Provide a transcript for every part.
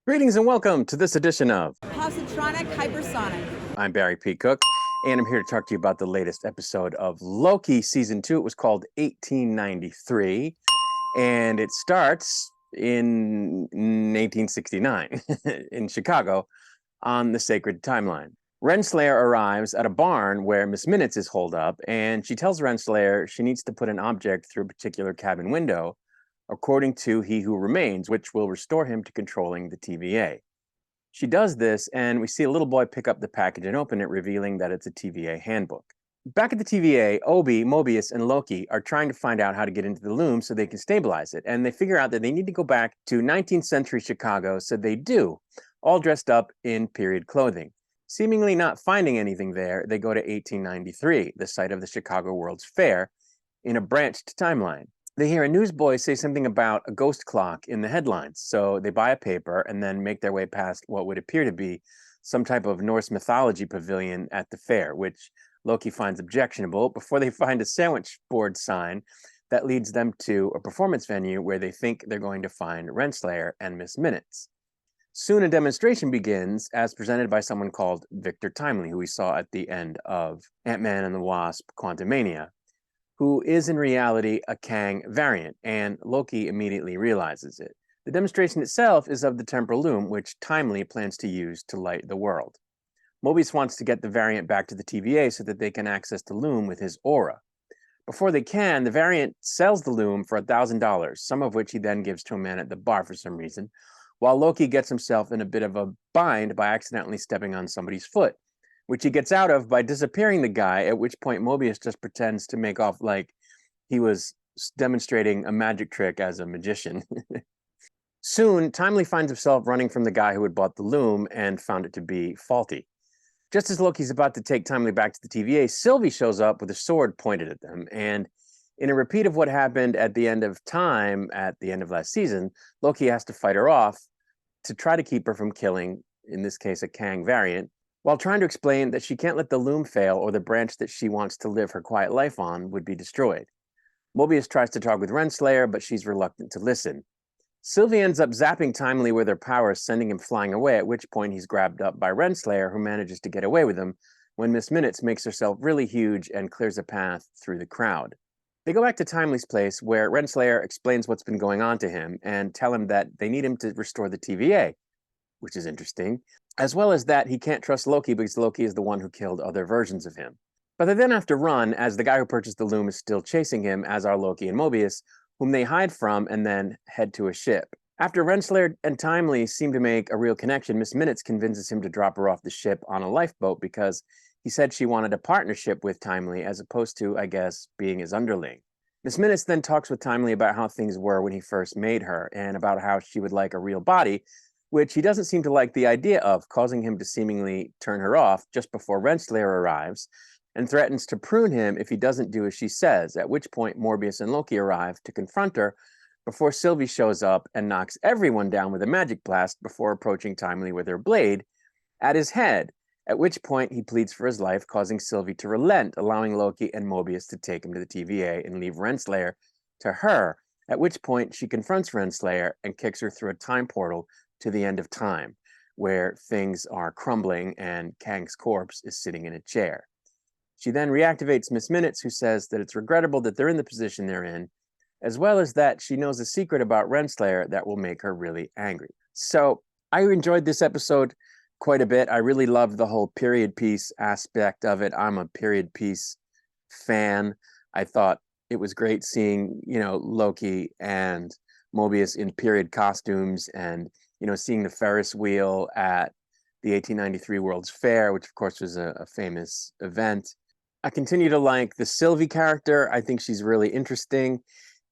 Greetings and welcome to this edition of Positronic Hypersonic. I'm Barry P. Cook, and I'm here to talk to you about the latest episode of Loki Season 2. It was called 1893, and it starts in 1869 in Chicago on the sacred timeline. Renslayer arrives at a barn where Miss Minutes is holed up, and she tells Renslayer she needs to put an object through a particular cabin window according to He Who Remains, which will restore him to controlling the TVA. She does this, and we see a little boy pick up the package and open it, revealing that it's a TVA handbook. Back at the TVA, Obi, Mobius, and Loki are trying to find out how to get into the loom so they can stabilize it, and they figure out that they need to go back to 19th century Chicago, so they do, all dressed up in period clothing. Seemingly not finding anything there, they go to 1893, the site of the Chicago World's Fair, in a branched timeline. They hear a newsboy say something about a ghost clock in the headlines, so they buy a paper and then make their way past what would appear to be some type of Norse mythology pavilion at the fair, which Loki finds objectionable, before they find a sandwich board sign that leads them to a performance venue where they think they're going to find Renslayer and Miss Minutes. Soon a demonstration begins, as presented by someone called Victor Timely, who we saw at the end of Ant-Man and the Wasp: Quantumania, who is in reality a Kang variant, and Loki immediately realizes it. The demonstration itself is of the temporal loom, which Timely plans to use to light the world. Mobius wants to get the variant back to the TVA so that they can access the loom with his aura. Before they can, the variant sells the loom for $1,000, some of which he then gives to a man at the bar for some reason, while Loki gets himself in a bit of a bind by accidentally stepping on somebody's foot, which he gets out of by disappearing the guy, at which point Mobius just pretends to make off like he was demonstrating a magic trick as a magician. Soon, Timely finds himself running from the guy who had bought the loom and found it to be faulty. Just as Loki's about to take Timely back to the TVA, Sylvie shows up with a sword pointed at them, and in a repeat of what happened at the end of time, at the end of last season, Loki has to fight her off to try to keep her from killing, in this case, a Kang variant, while trying to explain that she can't let the loom fail or the branch that she wants to live her quiet life on would be destroyed. Mobius tries to talk with Renslayer, but she's reluctant to listen. Sylvie ends up zapping Timely with her powers, sending him flying away, at which point he's grabbed up by Renslayer, who manages to get away with him when Miss Minutes makes herself really huge and clears a path through the crowd. They go back to Timely's place, where Renslayer explains what's been going on to him and tell him that they need him to restore the TVA, which is interesting, as well as that he can't trust Loki because Loki is the one who killed other versions of him. But they then have to run, as the guy who purchased the loom is still chasing him, as are Loki and Mobius, whom they hide from and then head to a ship. After Renslayer and Timely seem to make a real connection, Miss Minutes convinces him to drop her off the ship on a lifeboat because he said she wanted a partnership with Timely as opposed to, I guess, being his underling. Miss Minutes then talks with Timely about how things were when he first made her and about how she would like a real body, which he doesn't seem to like the idea of, causing him to seemingly turn her off just before Renslayer arrives and threatens to prune him if he doesn't do as she says, at which point Morbius and Loki arrive to confront her before Sylvie shows up and knocks everyone down with a magic blast before approaching Timely with her blade at his head, at which point he pleads for his life, causing Sylvie to relent, allowing Loki and Mobius to take him to the TVA and leave Renslayer to her, at which point she confronts Renslayer and kicks her through a time portal to the end of time, where things are crumbling and Kang's corpse is sitting in a chair. She then reactivates Miss Minutes, who says that it's regrettable that they're in the position they're in, as well as that she knows a secret about Renslayer that will make her really angry. So I enjoyed this episode quite a bit. I really loved the whole period piece aspect of it. I'm a period piece fan. I thought it was great seeing, Loki and Mobius in period costumes and seeing the Ferris wheel at the 1893 World's Fair, which of course was a famous event. I continue to like the Sylvie character. I think she's really interesting.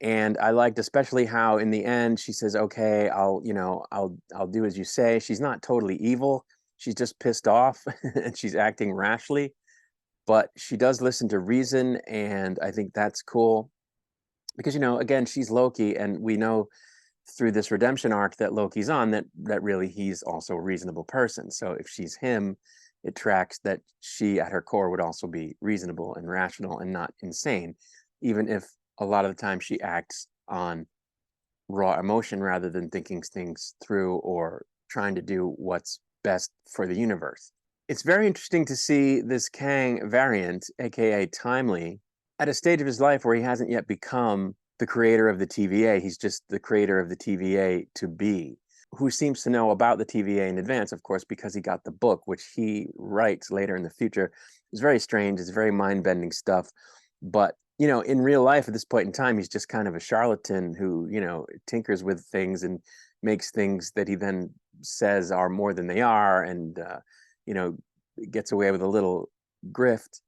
And I liked especially how in the end she says, okay, I'll do as you say. She's not totally evil. She's just pissed off and she's acting rashly, but she does listen to reason. And I think that's cool because, again, she's Loki, and we know through this redemption arc that Loki's on that really he's also a reasonable person. So if she's him, it tracks that she at her core would also be reasonable and rational and not insane, even if a lot of the time she acts on raw emotion rather than thinking things through or trying to do what's best for the universe. It's very interesting to see this Kang variant, aka Timely, at a stage of his life where he hasn't yet become the creator of the TVA. He's just the creator of the TVA to be, who seems to know about the TVA in advance, of course, because he got the book, which he writes later in the future. It's very strange. It's very mind-bending stuff. But, you know, in real life at this point in time, he's just kind of a charlatan who, you know, tinkers with things and makes things that he then says are more than they are, and, you know, gets away with a little grift,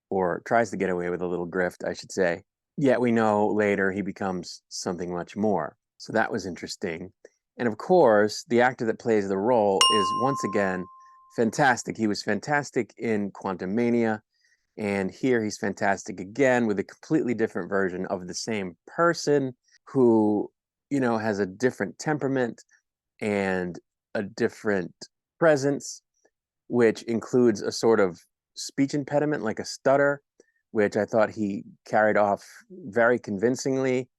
or tries to get away with a little grift, I should say. Yet we know later he becomes something much more. So that was interesting. And of course, the actor that plays the role is once again fantastic. He was fantastic in Quantum Mania, and here he's fantastic again with a completely different version of the same person who, you know, has a different temperament and a different presence, which includes a sort of speech impediment, like a stutter, which I thought he carried off very convincingly.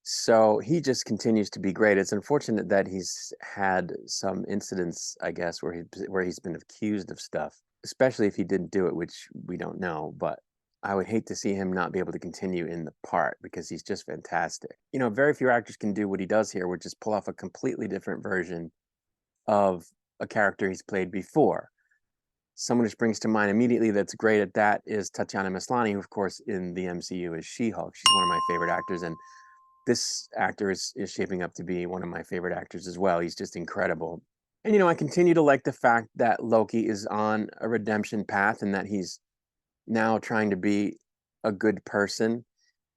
So he just continues to be great. It's unfortunate that he's had some incidents, I guess, where he's been accused of stuff, especially if he didn't do it, which we don't know. But I would hate to see him not be able to continue in the part, because he's just fantastic. You know, very few actors can do what he does here, which is pull off a completely different version of a character he's played before. Someone who springs to mind immediately that's great at that is Tatiana Maslany, who, of course, in the MCU is She-Hulk. She's one of my favorite actors, and this actor is shaping up to be one of my favorite actors as well. He's just incredible. And, you know, I continue to like the fact that Loki is on a redemption path, and that he's now trying to be a good person,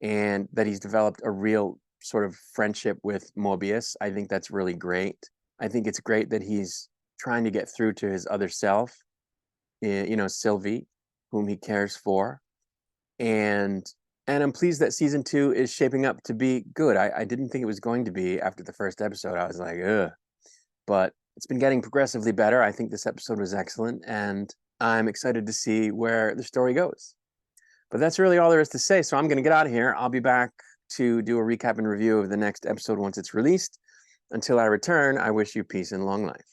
and that he's developed a real sort of friendship with Mobius. I think that's really great. I think it's great that he's trying to get through to his other self, you know, Sylvie, whom he cares for. And I'm pleased that season 2 is shaping up to be good. I didn't think it was going to be after the first episode. I was like, ugh. But it's been getting progressively better. I think this episode was excellent, and I'm excited to see where the story goes. But that's really all there is to say. So I'm going to get out of here. I'll be back to do a recap and review of the next episode once it's released. Until I return, I wish you peace and long life.